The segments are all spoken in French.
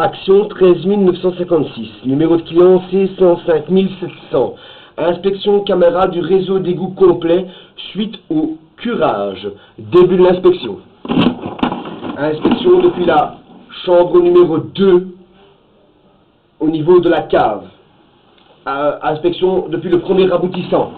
Action 13 956, numéro de client C105 700. Inspection caméra du réseau d'égout complet suite au curage. Début de l'inspection. Inspection depuis la chambre numéro 2 au niveau de la cave. Inspection depuis le premier aboutissant.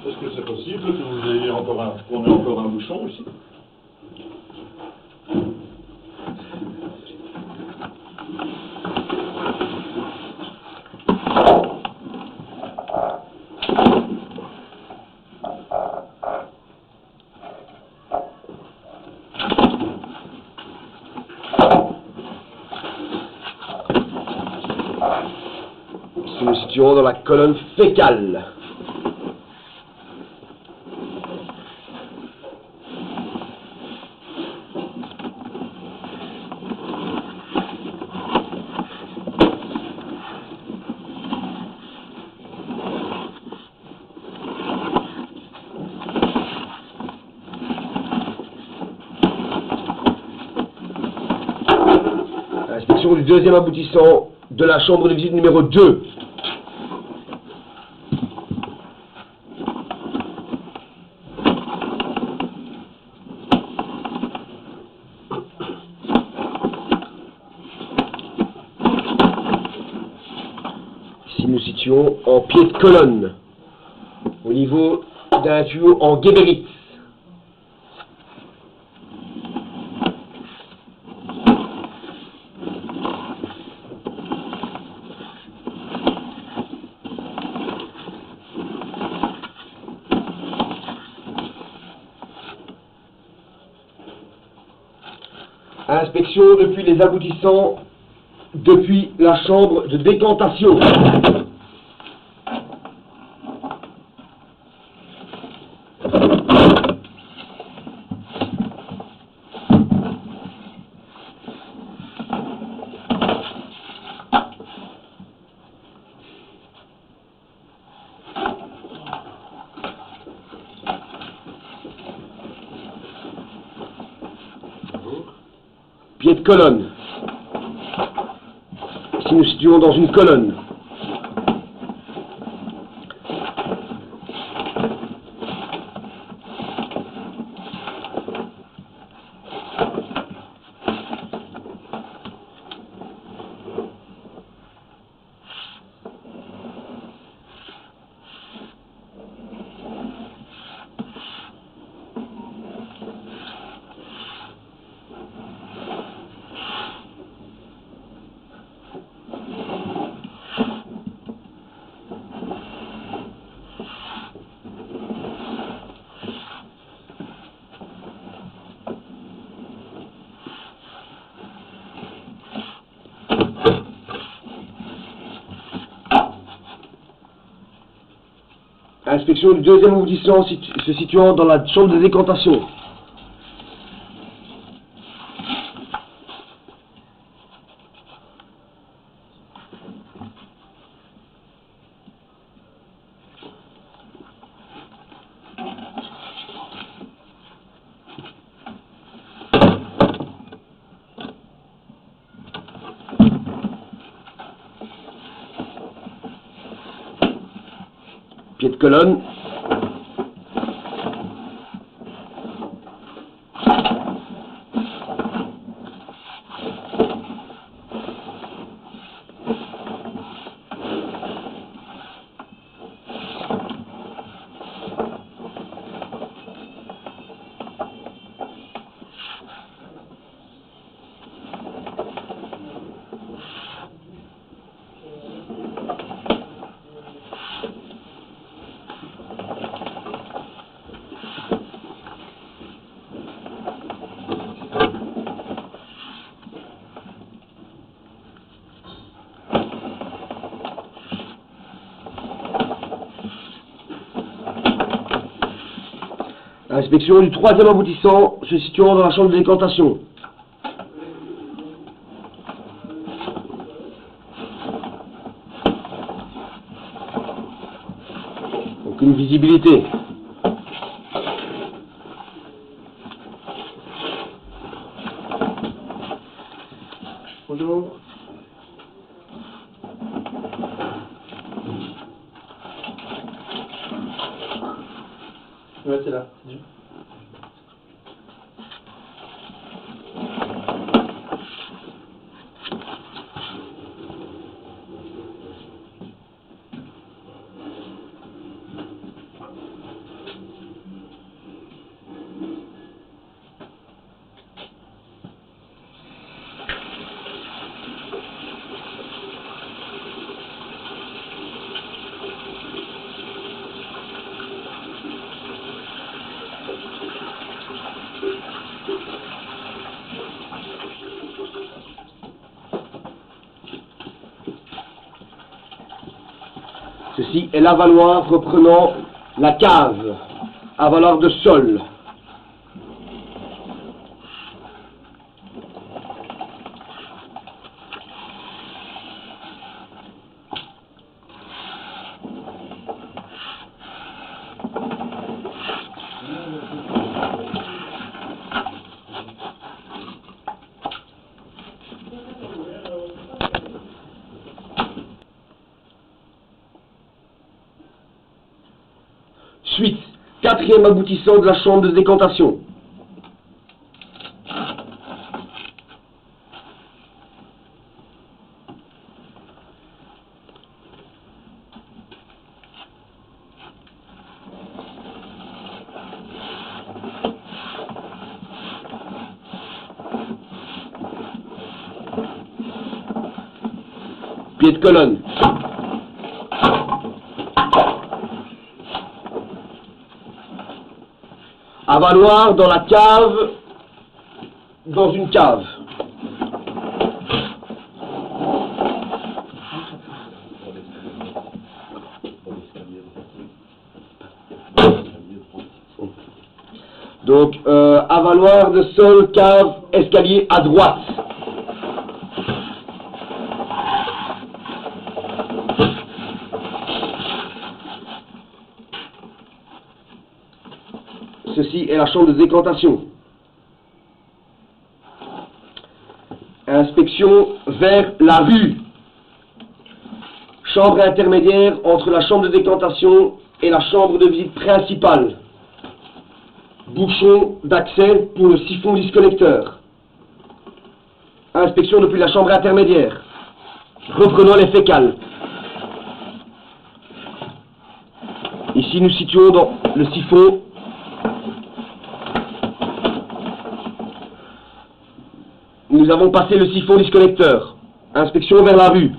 Est-ce que c'est possible que vous ayez qu'on ait encore un bouchon ici? Nous nous situons dans la colonne fécale. Inspection du deuxième aboutissant de la chambre de visite numéro 2. Ici nous situons en pied de colonne, au niveau d'un tuyau en guébérite. Inspection depuis les aboutissants, depuis la chambre de décantation. Pied de colonne. Ici nous situons dans une colonne. Inspection du deuxième aboutissant se situant dans la chambre de décantation. Pied de colonne. Inspection du troisième aboutissant se situant dans la chambre de décantation. Aucune visibilité. Bonjour. Ouais, c'est là. Ceci est l'avaloir reprenant la cave, avaloir de sol. Suite, quatrième aboutissant de la chambre de décantation. Pied de colonne. Avaloir dans la cave, dans une cave. Donc, avaloir de sol, cave, escalier à droite. Ceci est la chambre de décantation. Inspection vers la rue. Chambre intermédiaire entre la chambre de décantation et la chambre de visite principale. Bouchon d'accès pour le siphon disconnecteur. Inspection depuis la chambre intermédiaire. Reprenons les fécales. Ici nous situons dans le siphon. Nous avons passé le siphon disconnecteur. Inspection vers la rue.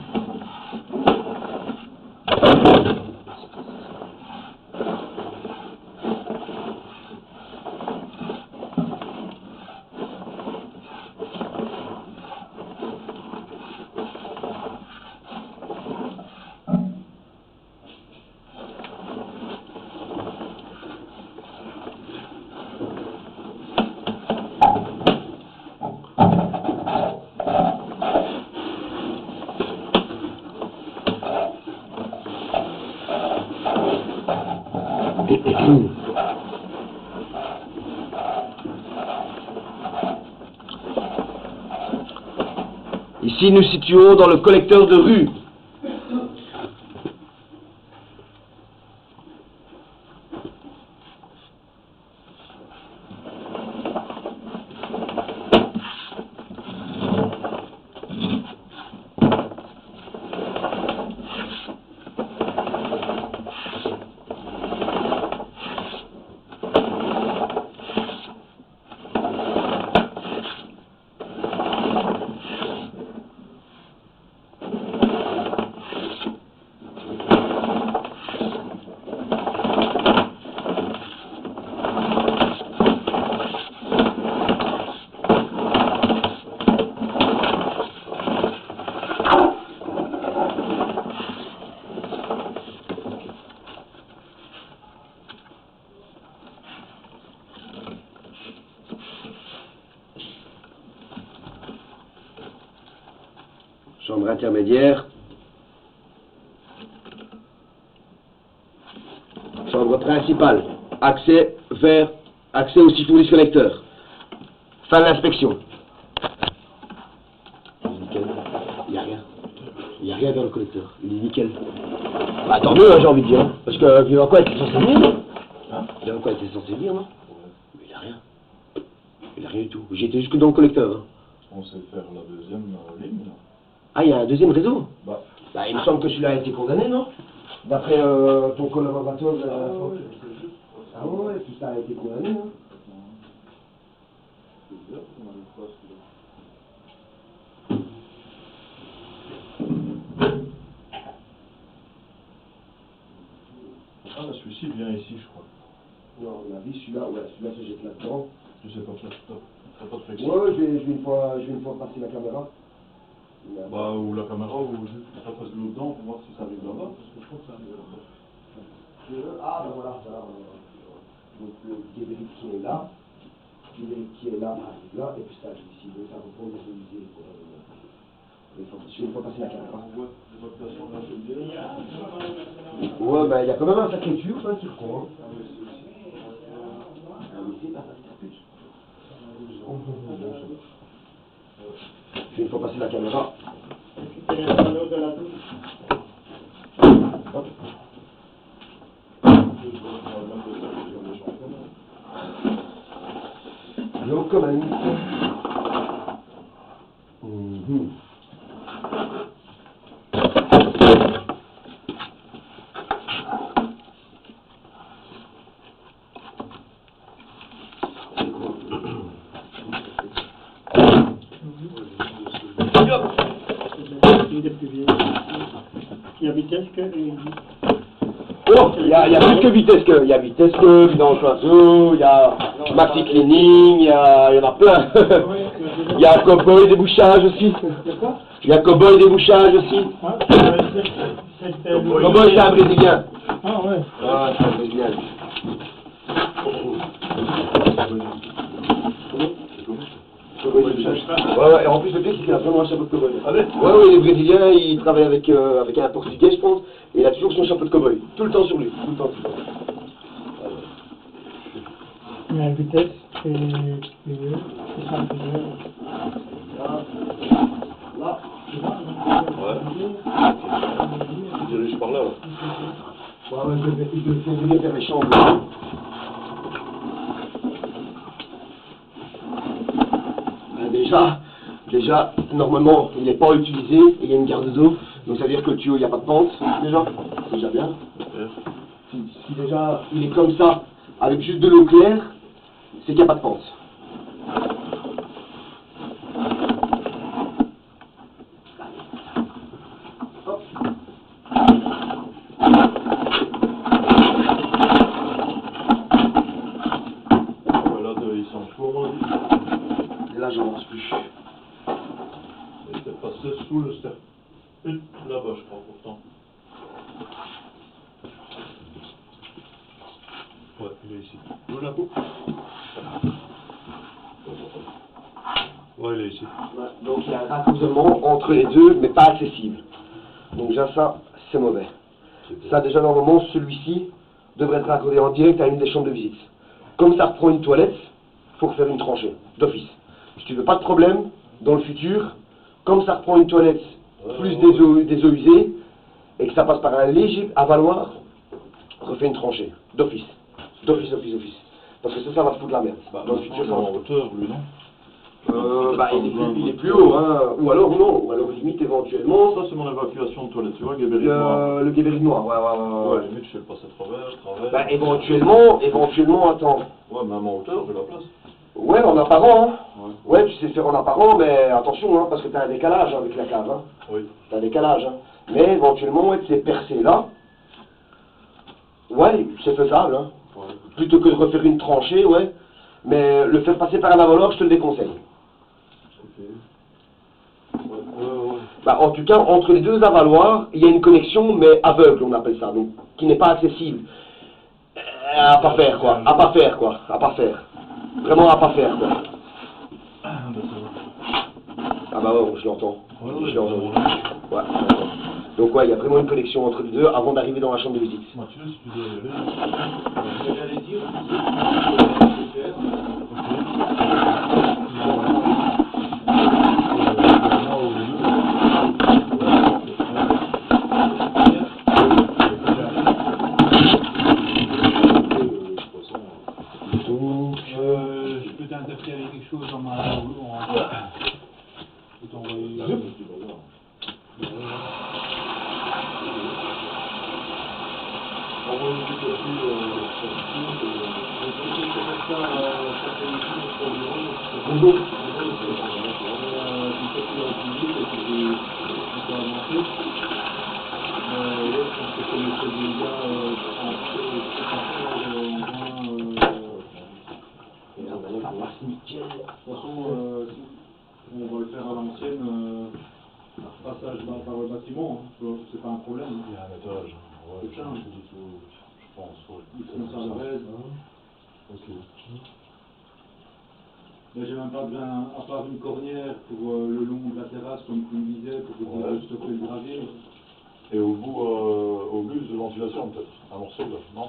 Ici, nous situons dans le collecteur de rue. Chambre intermédiaire. Chambre principale. Accès vers... Accès au siphon disconnecteur. Fin de l'inspection. Nickel. Il n'y a rien. Il n'y a rien dans le collecteur. Il est nickel. Bah tant mieux, hein, j'ai envie de dire. Hein. Parce que il va quoi être censé venir, non? Il va quoi être censé venir, non? Mais il n'a rien. Il n'a rien du tout. J'ai été jusque dans le collecteur. Hein. On sait faire la deuxième ligne, là. Ah, il y a un deuxième réseau? Bah, il me semble que celui-là a été condamné, non? D'après ton collaborateur de la dernière fois. Ah ouais, tout ça a été condamné, non? Ah, celui-ci vient ici, je crois. Non, on a vu celui-là, ouais, celui-là se jette là-dedans. Je sais pas, t'as pas de flexion. Ouais, je vais une fois passer la caméra. Bah, ou la caméra, ou juste la face de l'eau dedans pour voir si ça arrive là-bas, parce que je crois que ça arrive là-bas. Ah, ben voilà. Donc le guébéric qui est là, le guébéric qui est là, arrive là, et puis ça arrive ici. Donc ça reprend les musées. Je vais une fois passer la caméra. Ouais, ben il y a quand même un sacré tube, hein, qui reprend. Je vais une fois passer la caméra. Hop. Locomotive. Il y a vitesse que... Oh, il y a plus que vitesse que, il y a vitesse que, vidange oiseau, il y a maxi cleaning, il y en a plein. Il y a cowboy débouchage aussi. Il y a cowboy débouchage aussi. Cowboy c'est un brésilien. Ah ouais. Ah, c'est un brésilien. Ouais, et en plus le pire c'est qu'il a vraiment un chapeau de cow-boy. Ouais, les Brésiliens, ils travaillent avec un Portugais, je pense, et il a toujours son chapeau de cow-boy. Tout le temps sur lui, tout le temps. Mais la vitesse, c'est ça. Là. Ouais. Tu diriges par là, là. Ouais, il peut venir vers les chambres. Déjà, normalement, il n'est pas utilisé, et il y a une garde d'eau, donc ça veut dire que le tuyau, il n'y a pas de pente, déjà, c'est déjà bien. Si déjà, il est comme ça, avec juste de l'eau claire, c'est qu'il n'y a pas de pente. Hop. Là, ils sont chauds, Et là, j'en lance plus. il était passé sous le ster. Là-bas, je crois, pourtant. Ouais, il est ici. Où la coupe? Ouais, il est ici. Ouais, donc il y a un raccordement entre les deux, mais pas accessible. Donc déjà ça, c'est mauvais. Ça déjà normalement, celui-ci devrait être raccordé en direct à une des chambres de visite. Comme ça reprend une toilette, il faut refaire une tranchée, d'office. Si tu veux pas de problème, dans le futur, comme ça reprend une toilette, plus des eaux usées, et que ça passe par un léger avaloir, refais une tranchée, d'office. D'office. Parce que ça va foutre la merde. Bah, dans le futur, il est en hauteur, lui, non? Il est plus haut, hein. Ou alors non, ou alors limite éventuellement. Ça, c'est mon évacuation de toilette, tu vois, guébéric noir. Le guébéric noir, ouais. Limite, je fais le passer travers. Bah, éventuellement, attends. Ouais, même en hauteur, j'ai la place. Ouais, en apparent, hein. Ouais. Ouais, tu sais faire en apparent, mais attention, hein, parce que t'as un décalage avec la cave, hein. Oui. T'as un décalage, hein. Mais éventuellement, ouais, c'est percé là. Ouais, c'est faisable, hein. Ouais. Plutôt que de refaire une tranchée, ouais. Mais le faire passer par un avaloir, je te le déconseille. Ok. Bah, en tout cas, entre les deux avaloirs, il y a une connexion, mais aveugle, on appelle ça, donc qui n'est pas accessible. À pas faire, quoi. Vraiment à pas faire, quoi. À bah ouais, je l'entends. Ouais, Je ouais, l'ai entendu. Ouais, je l'entends. Donc ouais, il y a vraiment une connexion entre les deux avant d'arriver dans la chambre de visite. Mathieu, si tu dois y aller. J'allais dire, Donc, je peux t'interférer quelque chose dans ma... Je peux t'envoyer... On va le faire à l'ancienne, passage par le bâtiment, hein. C'est pas un problème. Il y a un étage. Ouais, C'est ça. je pense, ouais. Ils font ça le reste. Ok. Mais j'ai même pas besoin, à part une cornière pour le long de la terrasse, comme tu me disais, pour Ouais. stopper le gravier. Et au bout de ventilation, peut-être. Un morceau, là, non?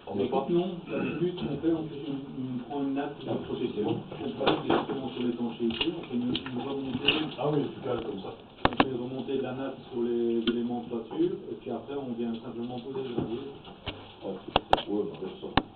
On met pas? Écoute, non, la minute, on fait, on prend une nappe de protection, on passe directement sur l'étanchéité, on fait une remontée. Ah oui, tu cales comme ça. On fait remonter de la nappe sur les éléments de toiture, et puis après on vient simplement poser le gravier. Ouais, ouais, bah, ça.